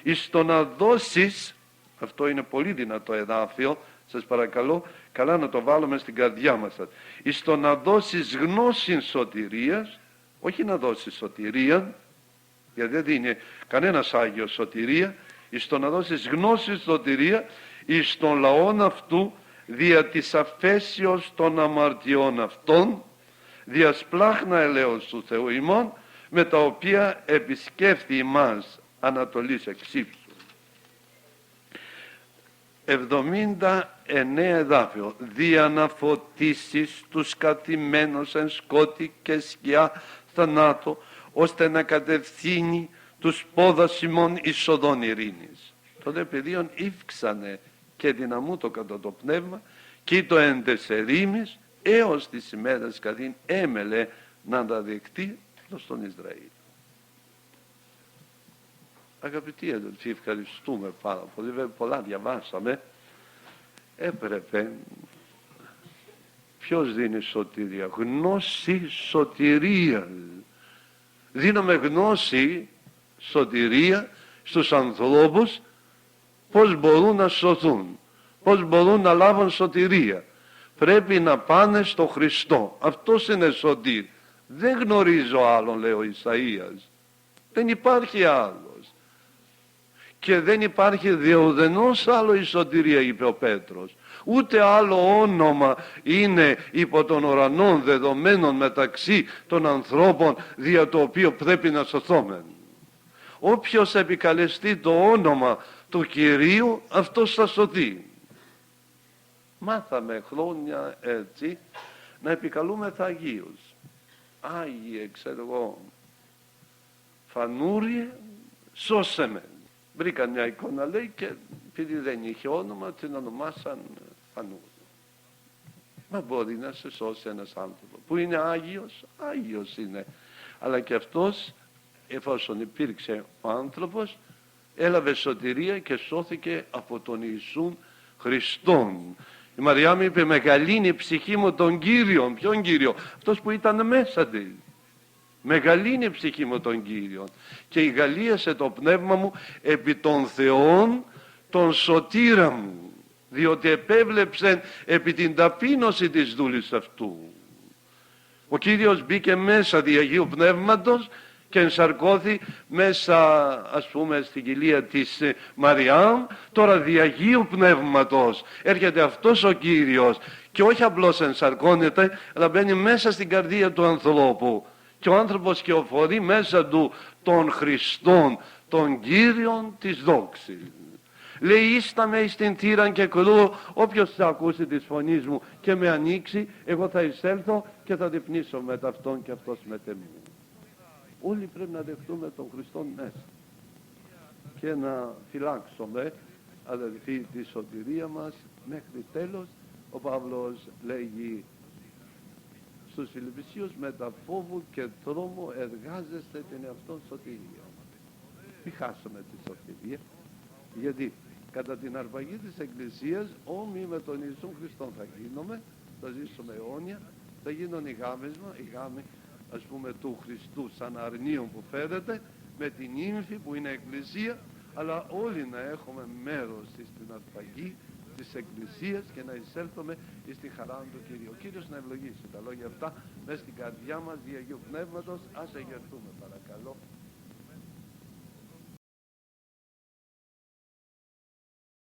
B: εις το να δώσεις, αυτό είναι πολύ δυνατό εδάφιο, σας παρακαλώ, καλά να το βάλουμε στην καρδιά μας, εις το να δώσεις γνώση σωτηρίας, όχι να δώσεις σωτηρία, γιατί δεν είναι κανένας Άγιος σωτηρία, εις το να δώσεις γνώση σωτηρία, εις τον λαόν αυτού, δια της αφέσεως των αμαρτιών αυτών, διασπλάχνα ελέος του Θεού ημών, με τα οποία επισκέφθη ημάς Ανατολής εξύψου. 79 εδάφιο. Δια να φωτίσεις τους καθημένους εν σκότη και σκιά θανάτου, ώστε να κατευθύνει τους πόδας ημών εις οδόν ειρήνης. Τότε παιδίον ύφξανε και δυναμούτο κατά το πνεύμα, και το εντεσερήμις έως τις ημέρες καθήν έμελε να ανταδεικτεί στον Ισραήλ. Αγαπητοί αδελφοί, ευχαριστούμε πάρα πολύ. Βέβαια πολλά διαβάσαμε. Έπρεπε, ποιος δίνει σωτηρία? Γνώση σωτηρίας. Δίνουμε γνώση, σωτηρία στους ανθρώπους, πώς μπορούν να σωθούν, πώς μπορούν να λάβουν σωτηρία. Πρέπει να πάνε στο Χριστό. Αυτός είναι σωτήρ. Δεν γνωρίζω άλλον, λέει ο Ισαΐας. Δεν υπάρχει άλλος. Και δεν υπάρχει διοδενός άλλο η σωτηρία, είπε ο Πέτρος. Ούτε άλλο όνομα είναι υπό των ουρανών δεδομένων μεταξύ των ανθρώπων, δια το οποίο πρέπει να σωθόμεν. Όποιος επικαλεστεί το όνομα του Κυρίου, αυτός θα σωθεί. Μάθαμε χρόνια έτσι να επικαλούμε Αγίους. Άγιε, ξέρω εγώ, Φανούριε, σώσε με. Βρήκαν μια εικόνα, λέει, και επειδή δεν είχε όνομα την ονομάσαν Φανούριο. Μα μπορεί να σε σώσει ένας άνθρωπος που είναι Άγιος? Άγιος είναι, αλλά και αυτός, εφόσον υπήρξε ο άνθρωπος, έλαβε σωτηρία και σώθηκε από τον Ιησούν Χριστόν. Η Μαριά μου είπε, μεγαλύνει η ψυχή μου τον Κύριον. Ποιον Κύριο? Αυτός που ήταν μέσα της. Μεγαλύνει η ψυχή μου τον Κύριον, και ηγαλίασε το πνεύμα μου επί των Θεών τον σωτήρα μου, διότι επέβλεψε επί την ταπείνωση της δούλης αυτού. Ο Κύριος μπήκε μέσα δι' Αγίου Πνεύματος και ενσαρκώθη μέσα, ας πούμε, στην κοιλία της Μαριάμ. Τώρα δι' Αγίου Πνεύματος έρχεται αυτός ο Κύριος και όχι απλώς ενσαρκώνεται, αλλά μπαίνει μέσα στην καρδία του ανθρώπου. Και ο άνθρωπος κυοφορεί μέσα του τον Χριστόν, τον Κύριον της δόξης. Λέει, ίσταμε εις την θύραν και κρούω, όποιος θα ακούσει της φωνής μου και με ανοίξει, εγώ θα εισέλθω και θα διπνήσω με αυτόν και αυτός με μου. Όλοι πρέπει να δεχτούμε τον Χριστόν μέσα και να φυλάξουμε, αδελφοί, τη σωτηρία μας μέχρι τέλος. Ο Παύλος λέγει στους Φιλιππισίους, με τα φόβου και τρόμου εργάζεστε την εαυτόν σωτηρία. Μην χάσουμε τη σωτηρία, γιατί κατά την αρπαγή της Εκκλησίας όμοιοι με τον Ιησούν Χριστόν θα γίνουμε, θα ζήσουμε αιώνια, θα γίνουν οι γάμοι, ας πούμε, του Χριστού σαν αρνίον που φέρεται με την ύμφη που είναι Εκκλησία, αλλά όλοι να έχουμε μέρος στην αρπαγή της Εκκλησίας και να εισέλθουμε στη χαρά του Κυρίου. Ο Κύριος να ευλογήσει τα λόγια αυτά μέσα στην καρδιά μας δι' Αγίου Πνεύματος. Ας εγερθούμε παρακαλώ.